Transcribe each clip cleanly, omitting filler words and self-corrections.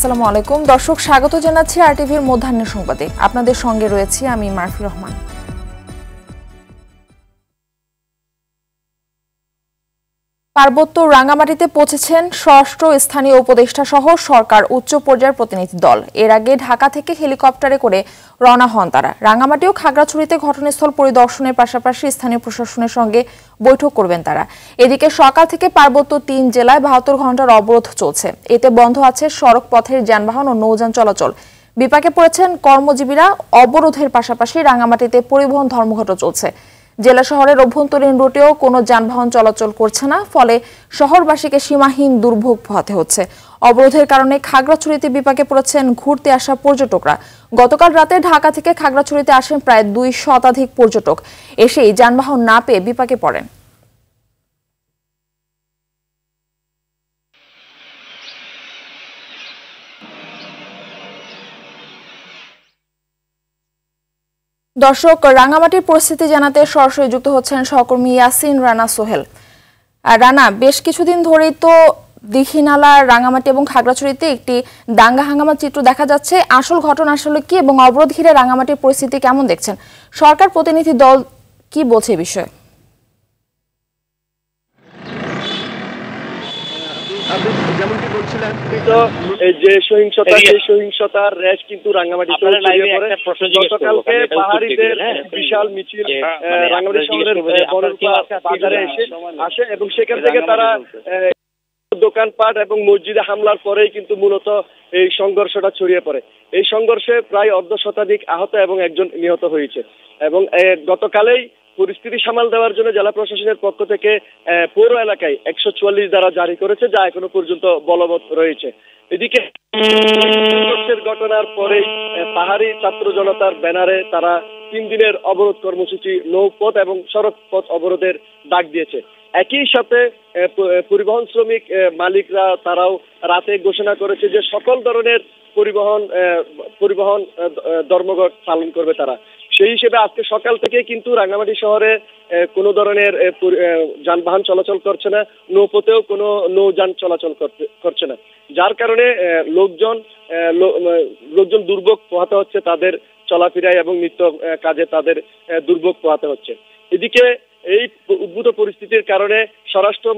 আসসালামু আলাইকুম দর্শক, স্বাগত জানাচ্ছি আরটিভির মধ্যাহ্নের সংবাদে। আপনাদের সঙ্গে রয়েছি আমি মারফি রহমান। পার্বত্য রাঙ্গামাটিতে পৌঁছেছেন ষষ্ঠ স্থানীয় উপদেষ্টা সহ সরকার উচ্চ পর্যায়ের প্রতিনিধি দল। এর আগে ঢাকা থেকে হেলিকপ্টারে করে রওনা হন তারা। রাঙ্গামাটি ও খাগড়াছড়িতে ঘটনাস্থল পরিদর্শনের পাশাপাশি স্থানীয় প্রশাসনের সঙ্গে বৈঠক করবেন তারা। এদিকে সকাল থেকে পার্বত্য ৩ জেলায় ৭২ ঘন্টার অবরোধ চলছে। এতে বন্ধ আছে সড়ক পথের যানবাহন ও নৌযান চলাচল। বিপাকে পড়েছেন কর্মজীবীরা। অবরোধের পাশাপাশি রাঙ্গামাটিতে পরিবহন ধর্মঘটও চলছে। জেলা শহরের অভ্যন্তরীণ রুটেও কোনো যানবাহন চলাচল করছে না, ফলে শহরবাসীকে সীমাহীন দুর্ভোগ পোহাতে হচ্ছে। অবরোধের কারণে খাগড়াছড়িতে বিপাকে পড়েছেন ঘুরতে আসা পর্যটকরা। গতকাল রাতে ঢাকা থেকে খাগড়াছড়িতে আসেন প্রায় ২ শতাধিক পর্যটক। এসেই যানবাহন না পেয়ে বিপাকে পড়েন। দর্শক, রাঙ্গামাটির পরিস্থিতি জানাতে সরাসরি যুক্ত হচ্ছেন সহকর্মী ইয়াসিন রানা সোহেল। রানা, বেশ কিছুদিন ধরেই তো দীঘিনালা, রাঙ্গামাটি এবং খাগড়াছড়িতে একটি দাঙ্গা হাঙ্গামার চিত্র দেখা যাচ্ছে। আসল ঘটনা আসলে কি এবং অবরোধ ঘিরে রাঙ্গামাটির পরিস্থিতি কেমন দেখছেন? সরকার প্রতিনিধি দল কি বলছে এই বিষয়ে? যেমনটি বলছিলেন, যে সহিংসতা, সেই সহিংসতার রেশ কিন্তু রাঙ্গামাটিতে ছড়িয়ে পড়ে। গতকালকে পাহাড়িদের বিশাল মিছিল রাঙ্গামাটি শহরের বাজারে আসে এবং সেখান থেকে তারা দোকানপাট এবং মসজিদে হামলার পরেই কিন্তু মূলত এই সংঘর্ষটা ছড়িয়ে পড়ে। এই সংঘর্ষে প্রায় অর্ধ শতাধিক আহত এবং একজন নিহত হয়েছে। এবং গতকালেই পরিস্থিতি সামাল দেওয়ার জন্য জেলা প্রশাসনের পক্ষ থেকে পৌর এলাকায় ১৪৪ ধারা জারি করেছে, যা এখনো পর্যন্ত বলবৎ রয়েছে। এদিকে ঘটনার পরে পাহাড়ি ছাত্র জনতার ব্যানারে তারা ৩ দিনের অবরোধ কর্মসূচি, নৌপথ এবং সড়ক পথ অবরোধের ডাক দিয়েছে। একই সাথে পরিবহন শ্রমিক মালিকরা তারাও রাতে ঘোষণা করেছে যে সকল ধরনের পরিবহন ধর্মঘট পালন করবে তারা। সেই হিসেবে আজকে সকাল থেকে কিন্তু রাঙ্গামাটি শহরে কোনো ধরনের যানবাহন চলাচল করছে না, নৌপথেও কোনো নৌযান চলাচল করছে না, যার কারণে লোকজন দুর্ভোগ পোহাতে হচ্ছে, তাদের চলাফেরায় এবং নিত্য কাজে তাদের দুর্ভোগ পোহাতে হচ্ছে। এদিকে এই উদ্ভূত পরিস্থিতির কারণে স্বরাষ্ট্র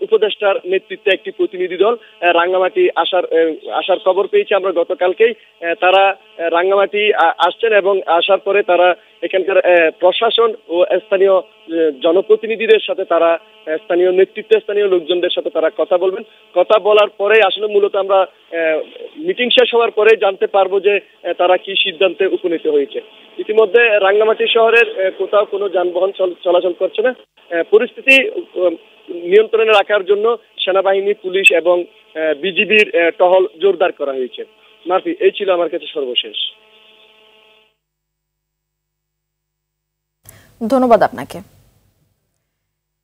উপদেষ্টার নেতৃত্বে একটি প্রতিনিধি দল রাঙ্গামাটি আসার খবর পেয়েছি আমরা গতকালকেই। তারা রাঙ্গামাটি আসছেন এবং আসার পরে তারা এখানকার প্রশাসন ও স্থানীয় জনপ্রতিনিধিদের সাথে, তারা স্থানীয় নেতৃত্ব, স্থানীয় লোকজনদের সাথে তারা কথা বলবেন। কথা বলার পরে আসলে মূলত আমরা মিটিং শেষ হওয়ার পরে জানতে পারবো যে তারা কি সিদ্ধান্তে উপনীত হয়েছে। ইতিমধ্যে রাঙ্গামাটি শহরের কোথাও কোনো যানবাহন চলাচল করছে না। পরিস্থিতি নিয়ন্ত্রণে রাখার জন্য সেনাবাহিনী, পুলিশ এবং বিজিবির টহল জোরদার করা হয়েছে। মারফি, এই ছিল আমার কাছে সর্বশেষ। ধন্যবাদ আপনাকে।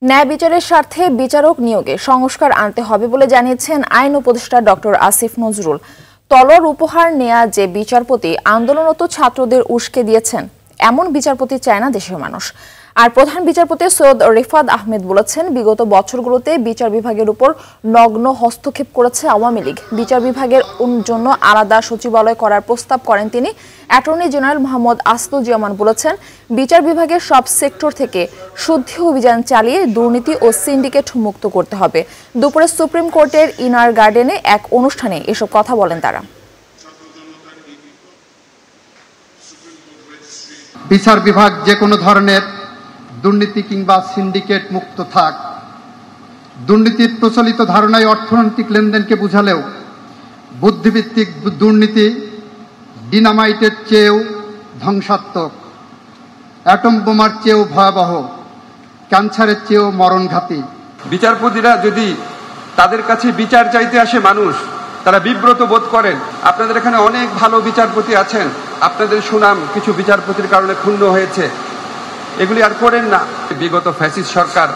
ন্যায় বিচারের স্বার্থে বিচারক নিয়োগে সংস্কার আনতে হবে বলে জানিয়েছেন আইন উপদেষ্টা ডক্টর আসিফ নজরুল। তলর উপহার নেয়া যে বিচারপতি আন্দোলনরত ছাত্রদের উস্কে দিয়েছেন, এমন বিচারপতি চায় না দেশের মানুষ। আর প্রধান বিচারপতি সৈয়দ রিফাত আহমেদ বলেছেন, বিগত বছরগুলোতে বিচার বিভাগের উপর নগ্ন হস্তক্ষেপ করেছে আওয়ামী লীগ। বিচার বিভাগের জন্য আলাদা সচিবালয় করার প্রস্তাব করেন তিনি। অ্যাটর্নি জেনারেল মোহাম্মদ আসদুজ্জামান বলেছেন, বিচার বিভাগের সব সেক্টর থেকে শুদ্ধি অভিযান চালিয়ে দুর্নীতি ও সিন্ডিকেট মুক্ত করতে হবে। দুপুরে সুপ্রিম কোর্টের ইনার গার্ডেনে এক অনুষ্ঠানে এসব কথা বলেন তারা। বিচার বিভাগ যে কোনো ধরনের দুর্নীতি কিংবা সিন্ডিকেট মুক্ত থাক। দুর্নীতির প্রচলিত ধারণায় অর্থনৈতিক লেনদেনকে বুঝালেও বুদ্ধিভিত্তিক দুর্নীতি ডিনামাইটের চেয়েও ধ্বংসাত্মক, অ্যাটম বোমার চেয়েও ভয়াবহ, ক্যান্সারের চেয়েও মরণঘাতী। বিচারপতিরা যদি তাদের কাছে বিচার চাইতে আসে মানুষ, তারা বিব্রত বোধ করেন। আপনাদের এখানে অনেক ভালো বিচারপতি আছেন, আপনাদের সুনাম কিছু বিচারপতির কারণে ক্ষুণ্ণ হয়েছে, এগুলি আর করেন না। বিগত ফ্যাসিস্ট সরকার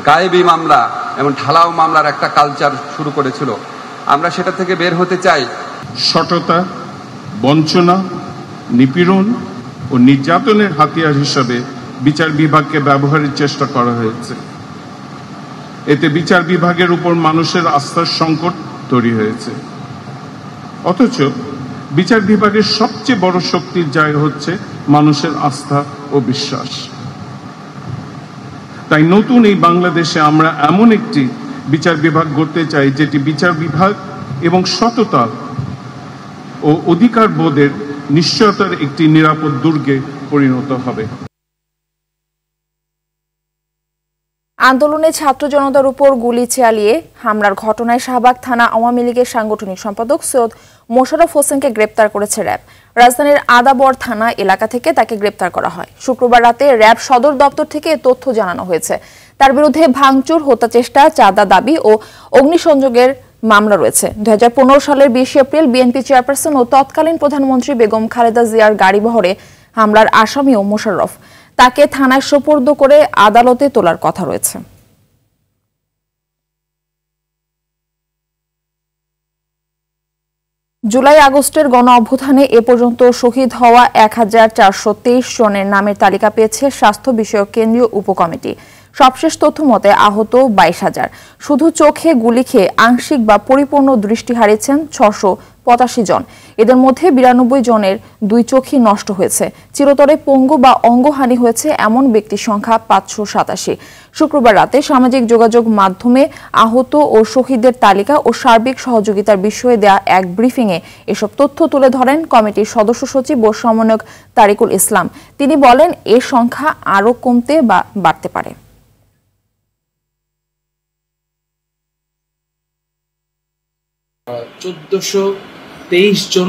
গায়েবী মামলা এবং ঢালাও মামলার একটা কালচার শুরু করেছিল, আমরা সেটা থেকে বের হতে চাই। সততা, বঞ্চনা, নিপীড়ন ও নির্যাতনের হাতিয়ার হিসাবে বিচার বিভাগকে ব্যবহারের চেষ্টা করা হয়েছে। এতে বিচার বিভাগের উপর মানুষের আস্থার সংকট তৈরি হয়েছে। অথচ বিচার বিভাগের সবচেয়ে বড় শক্তির জায়গা হচ্ছে মানুষের আস্থা ও বিশ্বাস। তাই নতুন এই বাংলাদেশে আমরা এমন একটি বিচার বিভাগ গড়তে চাই যেটি বিচার বিভাগ এবং সততা ও অধিকার বোধের নিশ্চয়তার একটি নিরাপদ দুর্গে পরিণত হবে। আন্দোলনে ছাত্র জনতার উপর গুলি চালিয়ে হামলার ঘটনায় শাহবাগ থানা আওয়ামী লীগের সাংগঠনিক সম্পাদক সৈয়দ মোশাররফ হোসেনকে গ্রেপ্তার করেছে র্যাব। রাজধানীর আদাবর থানা এলাকা থেকে তাকে গ্রেপ্তার করা হয়। শুক্রবার রাতে র্যাব সদর দপ্তর থেকে তথ্য জানানো হয়েছে। তার বিরুদ্ধে ভাঙচুর, হত্যাচেষ্টা, চাঁদা দাবি ও অগ্নিসংযোগের মামলা রয়েছে। 2015 সালের 20 এপ্রিল বিএনপি চেয়ারপারসন ও তৎকালীন প্রধানমন্ত্রী বেগম খালেদা জিয়ার গাড়িবহরে হামলার আসামিও মোশাররফ। তাকে থানায় সোপর্দ করে আদালতে তোলার কথা রয়েছে। জুলাই আগস্টের গণ অভ্যুত্থানে এ পর্যন্ত শহীদ হওয়া 1423 জনের নামের তালিকা পেয়েছে স্বাস্থ্য বিষয়ক কেন্দ্রীয় উপকমিটি। সবশেষ তথ্য মতে আহত 22,000। শুধু চোখে গুলি খেয়ে আংশিক বা পরিপূর্ণ দৃষ্টি হারিয়েছেন 685 জন। এদের মধ্যে 92 জনের 2 চোখই নষ্ট হয়েছে। চিরতরে পঙ্গু বা অঙ্গহানি হয়েছে এমন ব্যক্তির সংখ্যা 587। শুক্রবার রাতে সামাজিক যোগাযোগ মাধ্যমে আহত ও শহীদদের তালিকা ও সার্বিক সহযোগিতার বিষয়ে দেয়া এক ব্রিফিংয়ে এসব তথ্য তুলে ধরেন কমিটির সদস্য সচিব ও সমন্বয়ক তারিকুল ইসলাম। তিনি বলেন, এর সংখ্যা আরও কমতে বা বাড়তে পারে। 1423 জন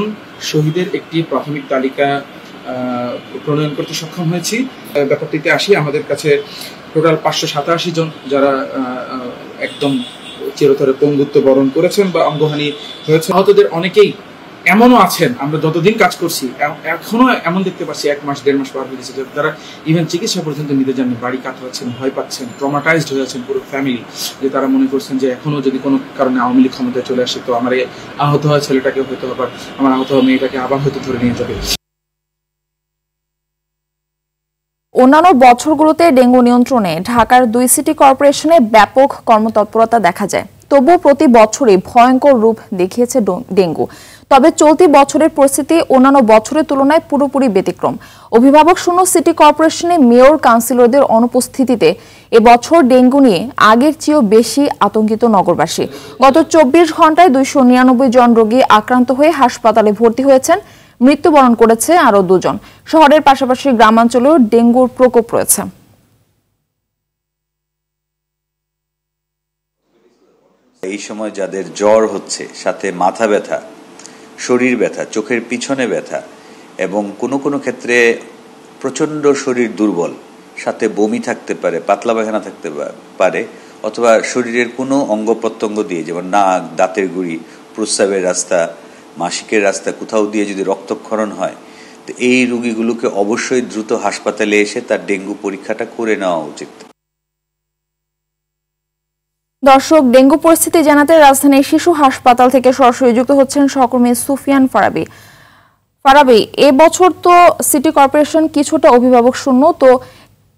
শহীদের একটি প্রাথমিক তালিকা প্রণয়ন করতে সক্ষম হয়েছি। ব্যাপারটিতে আসি, আমাদের কাছে টোটাল 587 জন যারা একদম চিরতরে পঙ্গুত্ব বরণ করেছেন বা অঙ্গহানি হয়েছে। আহতদের অনেকেই এমনও আছেন, আমরা যতদিন কাজ করছি এখনো এমন দেখতে পাচ্ছি 1 মাস 1.5 মাস পার হয়ে গেছে, তারা ইভেন চিকিৎসা পর্যন্ত নিতে জানেন, বাড়ি কাতরাচ্ছেন, ভয় পাচ্ছেন, ট্রমাটাইজড হয়ে আছেন পুরো ফ্যামিলি, যে তারা মনে করছেন যে এখনো যদি কোনো কারণে আওয়ামী লীগ ক্ষমতায় চলে আসে তো আমার এই আহত হওয়া ছেলেটাকে হয়তো আবার, আমার আহত হওয়া মেয়েটাকে আবার হয়তো ধরে নিয়ে যাবে। অন্যান্য বছরগুলোতে ডেঙ্গু নিয়ন্ত্রণে ঢাকার 2 সিটি কর্পোরেশনে ব্যাপক কর্মতৎপরতা দেখা যায়। তবুও প্রতি বছরই ভয়ঙ্কর রূপ দেখিয়েছে ডেঙ্গু। তবে চলতি বছরের পরিস্থিতি অন্যান্য বছরের তুলনায় পুরোপুরি ব্যতিক্রম। অভিভাবক শূন্য সিটি কর্পোরেশনে মেয়র, কাউন্সিলরদের অনুপস্থিতিতে এবছর ডেঙ্গু নিয়ে আগের চেয়েও বেশি আতঙ্কিত নগরবাসী। গত 24 ঘন্টায় 299 জন রোগী আক্রান্ত হয়ে হাসপাতালে ভর্তি হয়েছেন। মৃত্যুবরণ করেছে আরও 2 জন। শহরের পাশাপাশি গ্রামাঞ্চলেও ডেঙ্গুর প্রকোপ রয়েছে। এই সময় যাদের জ্বর হচ্ছে, সাথে মাথা ব্যথা, শরীর ব্যথা, চোখের পিছনে ব্যথা এবং কোনো কোনো ক্ষেত্রে প্রচণ্ড শরীর দুর্বল, সাথে বমি থাকতে পারে, পাতলা পায়খানা থাকতে পারে, অথবা শরীরের কোনো অঙ্গ প্রত্যঙ্গ দিয়ে, যেমন নাক, দাঁতের গুড়ি, প্রস্রাবের রাস্তা, মাসিকের রাস্তা কোথাও দিয়ে যদি রক্তক্ষরণ হয়, তো এই রোগীগুলোকে অবশ্যই দ্রুত হাসপাতালে এসে তার ডেঙ্গু পরীক্ষাটা করে নেওয়া উচিত। দর্শক, ডেঙ্গু পরিস্থিতি জানাতে রাজধানীর শিশু হাসপাতাল থেকে সরাসরি যুক্ত হচ্ছেন সহকর্মী সুফিয়ান ফারাবি। ফারাবি, এবছর তো সিটি কর্পোরেশন কিছুটা অভিভাবক শূন্য, তো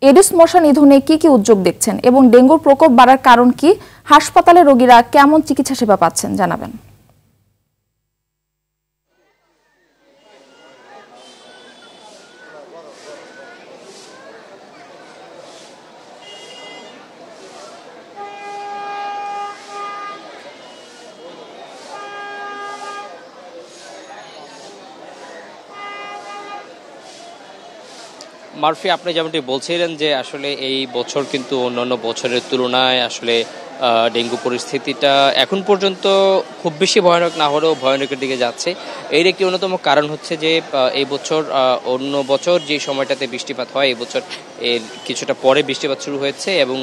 এডিস মশা নিধনে কি কি উদ্যোগ দেখছেন এবং ডেঙ্গুর প্রকোপ বাড়ার কারণ কি? হাসপাতালে রোগীরা কেমন চিকিৎসা সেবা পাচ্ছেন জানাবেন। মারফি, আপনি যেমনটি বলছিলেন যে আসলে এই বছর কিন্তু অন্যান্য বছরের তুলনায় আসলে ডেঙ্গু পরিস্থিতিটা এখন পর্যন্ত খুব বেশি ভয়ানক না হলেও ভয়ানকের দিকে যাচ্ছে। এর একটি অন্যতম কারণ হচ্ছে যে এই বছর অন্য বছর যে সময়টাতে বৃষ্টিপাত হয়, এই বছর এর কিছুটা পরে বৃষ্টিপাত শুরু হয়েছে। এবং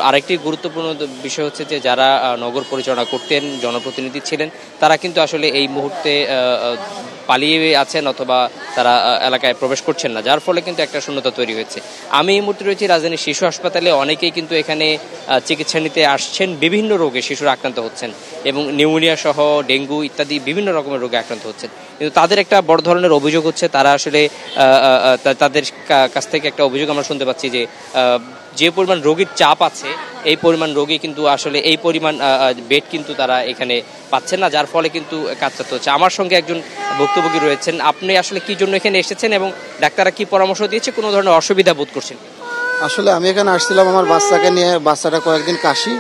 আরেকটি গুরুত্বপূর্ণ বিষয় হচ্ছে যে যারা নগর পরিচালনা করতেন, জনপ্রতিনিধি ছিলেন, তারা কিন্তু আসলে এই মুহূর্তে পালিয়ে আছেন অথবা তারা এলাকায় প্রবেশ করছেন না, যার ফলে কিন্তু একটা শূন্যতা তৈরি হয়েছে। আমি এই মুহূর্তে রয়েছি রাজধানীর শিশু হাসপাতালে। অনেকেই কিন্তু এখানে চিকিৎসা নিতে আসছেন, বিভিন্ন রোগে শিশুরা আক্রান্ত হচ্ছেন। এবং নিউমোনিয়া সহ ডেঙ্গু ইত্যাদি বিভিন্ন রকমের রোগে আক্রান্ত হচ্ছেন। কিন্তু তাদের একটা বড় ধরনের অভিযোগ হচ্ছে, তারা আসলে তাদের কাছ থেকে একটা অভিযোগ আমরা শুনতে পাচ্ছি যে পরিমাণ রোগীর চাপ আছে, এই পরিমাণ রোগী কিন্তু আসলে এই পরিমাণ বেড কিন্তু তারা এখানে পাচ্ছেন না, যার ফলে কিন্তু কাজ করতে হচ্ছে। আমার সঙ্গে একজন ভুক্তভোগী রয়েছেন। আপনি আসলে কি জন্য এখানে এসেছেন এবং ডাক্তাররা কি পরামর্শ দিয়েছে? কোনো ধরনের অসুবিধা বোধ করছেন? আসলে আমি এখানে আসছিলাম আমার বাচ্চাকে নিয়ে, বাচ্চাটা কয়েকদিন কাশি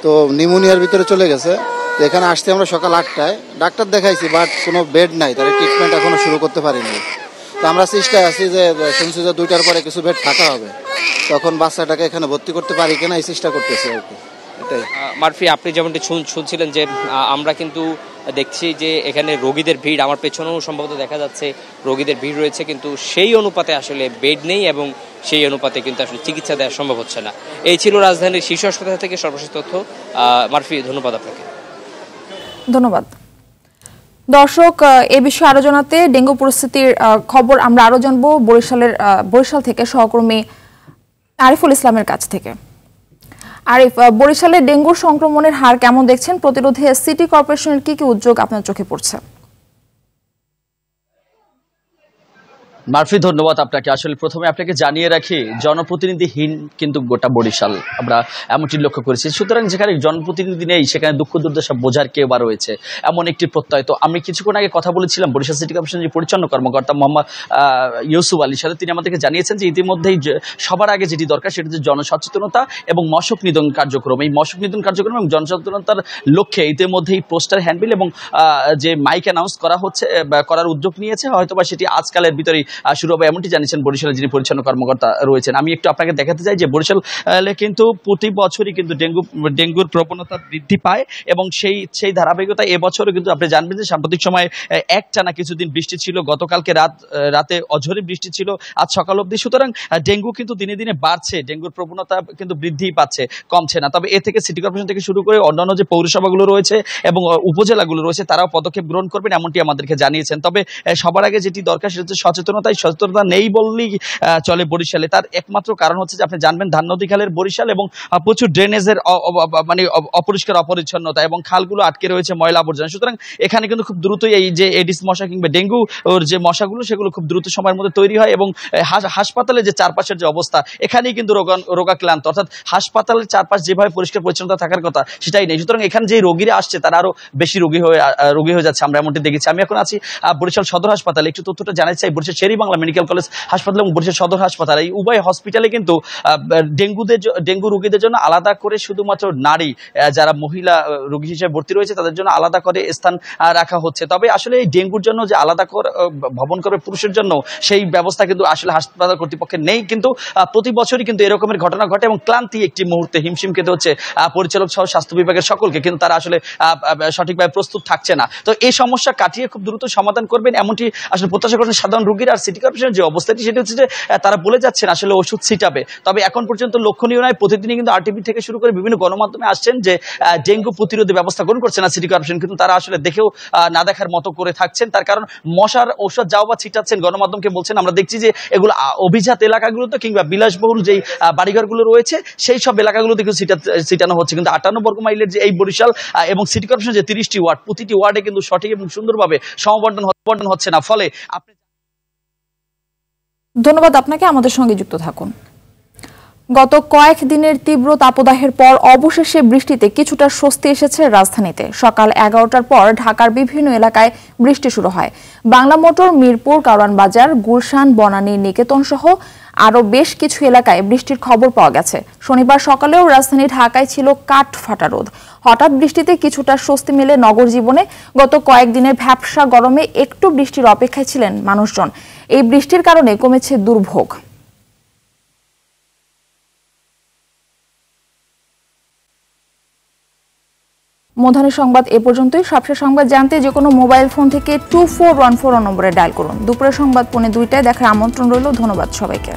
তো নিউমোনিয়ার ভিতরে চলে গেছে। এখানে আসতে আমরা সকাল 8টায় ডাক্তার দেখাইছি, বাট কোনো বেড নাই, তার ট্রিটমেন্ট এখনো শুরু করতে পারিনি। তো আমরা চেষ্টায় আছি যে শুনছি যে 2টার পরে কিছু বেড ফাঁকা হবে, তখন বাচ্চাটাকে এখানে ভর্তি করতে পারি কিনা এই চেষ্টা করতেছি আর কি। এটাই। মারফি, আপনি যেমনটি শুনছিলেন যে আমরা কিন্তু দেখছি যে এখানে রোগীদের ভিড়, আমার পেছনেও সম্ভবত দেখা যাচ্ছে রোগীদের ভিড় রয়েছে, কিন্তু সেই অনুপাতে আসলে বেড নেই এবং সেই অনুপাতে কিন্তু আসলে চিকিৎসা দেওয়া সম্ভব হচ্ছে না। এই ছিল রাজধানীর শীর্ষ হাসপাতাল থেকে সর্বশেষ তথ্য। মারফি, ধন্যবাদ আপনাকে। ধন্যবাদ। দর্শক, এ বিষয়ে আরো জানাতে ডেঙ্গু পরিস্থিতির খবর আমরা আরো জানবো বরিশাল থেকে সহকর্মী আরিফুল ইসলামের কাছ থেকে। আরিফ, বরিশালে ডেঙ্গুর সংক্রমণের হার কেমন দেখছেন? প্রতিরোধে সিটি কর্পোরেশনের কি কি উদ্যোগ আপনার চোখে পড়ছে? মারফি, ধন্যবাদ আপনাকে। আসলে প্রথমে আপনাকে জানিয়ে রাখি, জনপ্রতিনিধিহীন কিন্তু গোটা বরিশাল, আমরা এমনটি লক্ষ্য করেছি। সুতরাং যেখানে জনপ্রতিনিধি নেই সেখানে দুঃখ দুর্দশা বোঝার কেউ বা রয়েছে, এমন একটি প্রত্যয়। তো আমি কিছুক্ষণ আগে কথা বলেছিলাম বরিশাল সিটি কর্পোরেশনের যে পরিচ্ছন্ন কর্মকর্তা মোহাম্মদ ইউসুফ আলীর সাথে। তিনি আমাদেরকে জানিয়েছেন যে ইতিমধ্যেই সবার আগে যেটি দরকার সেটি হচ্ছে জনসচেতনতা এবং মশক নিধন কার্যক্রম। এই মশক নিধন কার্যক্রম এবং জনসচেতনতার লক্ষ্যে ইতিমধ্যেই পোস্টার, হ্যান্ডবিল এবং যে মাইক অ্যানাউন্স করা হচ্ছে, করার উদ্যোগ নিয়েছে। হয়তোবা সেটি আজকালের ভিতরেই শুরু হবে, এমনটি জানিয়েছেন বরিশালের যিনি পরিচ্ছন্ন কর্মকর্তা রয়েছেন। আমি একটু আপনাকে দেখাতে চাই যে বরিশালে কিন্তু প্রতি বছরই কিন্তু ডেঙ্গুর প্রবণতা বৃদ্ধি পায় এবং সেই ধারাবাহিকতা এবছরও কিন্তু আপনি জানবেন যে সাম্প্রতিক সময়ে একটানা কিছুদিন বৃষ্টি ছিল, গতকালকে রাতে অঝরে বৃষ্টি ছিল, আজ সকাল অবধি। সুতরাং ডেঙ্গু কিন্তু দিনে দিনে বাড়ছে, ডেঙ্গুর প্রবণতা কিন্তু বৃদ্ধি পাচ্ছে, কমছে না। তবে এ থেকে সিটি কর্পোরেশন থেকে শুরু করে অন্যান্য যে পৌরসভাগুলো রয়েছে এবং উপজেলাগুলো রয়েছে তারাও পদক্ষেপ গ্রহণ করবেন, এমনটি আমাদেরকে জানিয়েছেন। তবে সবার আগে যেটি দরকার সেটা হচ্ছে সচেতনতা। সচেতনতা নেই বললেই চলে বরিশালে। তার একমাত্র কারণ হচ্ছে যে আপনি জানবেন ধাননদী খালের বরিশাল এবং প্রচুর ড্রেনেজের মানে অপরিষ্কার অপরিচ্ছন্নতা এবং খালগুলো আটকে রয়েছে ময়লা আবর্জনা। সুতরাং এখানে কিন্তু খুব দ্রুতই এই যে এডিস মশা কিংবা ডেঙ্গু ওর যে মশাগুলো সেগুলো খুব দ্রুত সময়ের মধ্যে তৈরি হয় এবং হাসপাতালে যে চারপাশের যে অবস্থা এখানেই কিন্তু রোগাক্রান্ত, অর্থাৎ হাসপাতালের চারপাশ যেভাবে পরিষ্কার পরিচ্ছন্নতা থাকার কথা সেটাই নেই। সুতরাং এখানে যে রোগীরা আসছে তারা আরো বেশি রোগী হয়ে যাচ্ছে, আমরা এমনটি দেখেছি। আমি এখন আছি বরিশাল সদর হাসপাতালে। একটু তথ্যটা জানাতে চাই, বরিশাল শেরি বাংলা মেডিকেল কলেজ হাসপাতাল এবং বরিশাল সদর হাসপাতাল, এই উভয় হসপিটালে কিন্তু ডেঙ্গু রোগীদের জন্য আলাদা করে শুধুমাত্র নারী যারা মহিলা রোগী হিসেবে ভর্তি রয়েছে তাদের জন্য আলাদা করে স্থান রাখা হচ্ছে। তবে আসলে এই ডেঙ্গুর জন্য যে আলাদা ভবন করবে পুরুষের জন্য সেই ব্যবস্থা কিন্তু আসলে হাসপাতাল কর্তৃপক্ষের নেই। কিন্তু প্রতি বছরই কিন্তু এরকমের ঘটনা ঘটে এবং ক্লান্তি একটি মুহূর্তে হিমশিম খেতে হচ্ছে পরিচালক সহ স্বাস্থ্য বিভাগের সকলকে, কিন্তু তারা আসলে সঠিকভাবে প্রস্তুত থাকছে না। তো এই সমস্যা কাটিয়ে খুব দ্রুত সমাধান করবেন এমনটি আসলে প্রত্যাশা করছেন সাধারণ রোগীরা। আর সিটি কর্পোরেশনের যে অবস্থাটি সেটা হচ্ছে যে তারা বলে যাচ্ছেন আসলে ওষুধ ছিটাবে, তবে এখন পর্যন্ত লক্ষণীয় নয়। প্রতিদিনই কিন্তু আরটিভি থেকে শুরু করে বিভিন্ন গণমাধ্যমে আসছেন যে ডেঙ্গু প্রতিরোধে ব্যবস্থা গ্রহণ করছে না সিটি কর্পোরেশন, কিন্তু তারা আসলে দেখেও না দেখার মতো করে থাকছেন। তার কারণ মশার ঔষধ যাও বা ছিটাচ্ছেন, গণমাধ্যমকে বলছেন। আমরা দেখছি যে এগুলো অভিজাত এলাকাগুলোতে কিংবা বিলাসবহুল যেই বাড়িঘরগুলো রয়েছে সেই সব এলাকাগুলোতে কিন্তু ছিটানো হচ্ছে, কিন্তু 58 বর্গ মাইলের যে এই বরিশাল এবং সিটি কর্পোরেশন যে 30টি ওয়ার্ড, প্রতিটি ওয়ার্ডে কিন্তু সঠিক এবং সুন্দরভাবে সমবন্টন হচ্ছে না। ফলে আপনি ধন্যবাদ আপনাকে, আমাদের সঙ্গে যুক্ত থাকুন। গত কয়েক দিনের তীব্র তাপদাহের পর অবশেষে বৃষ্টিতে কিছুটা স্বস্তি এসেছে রাজধানীতে। সকাল 11টার পর ঢাকার বিভিন্ন এলাকায় বৃষ্টি শুরু হয়। বাংলা মোটর, মিরপুর, কারওয়ান বাজার, গুলশান, বনানী, নিকেতন সহ আরো বেশ কিছু এলাকায় বৃষ্টির খবর পাওয়া গেছে। শনিবার সকালেও রাজধানী ঢাকায় ছিল কাঠ ফাটা রোদ। হঠাৎ বৃষ্টিতে কিছুটা স্বস্তি মেলে নগর জীবনে। গত কয়েকদিনের ভ্যাপসা গরমে একটু বৃষ্টির অপেক্ষায় ছিলেন মানুষজন। এই বৃষ্টির কারণে কমেছে দুর্ভোগ। মধ্যাহ্ন সংবাদ এ পর্যন্তই। সবশেষ সংবাদ জানতে যে কোনো মোবাইল ফোন থেকে 2414 নম্বরে ডায়াল করুন। দুপুরের সংবাদ 2:45 দেখার আমন্ত্রণ রইল। ধন্যবাদ সবাইকে।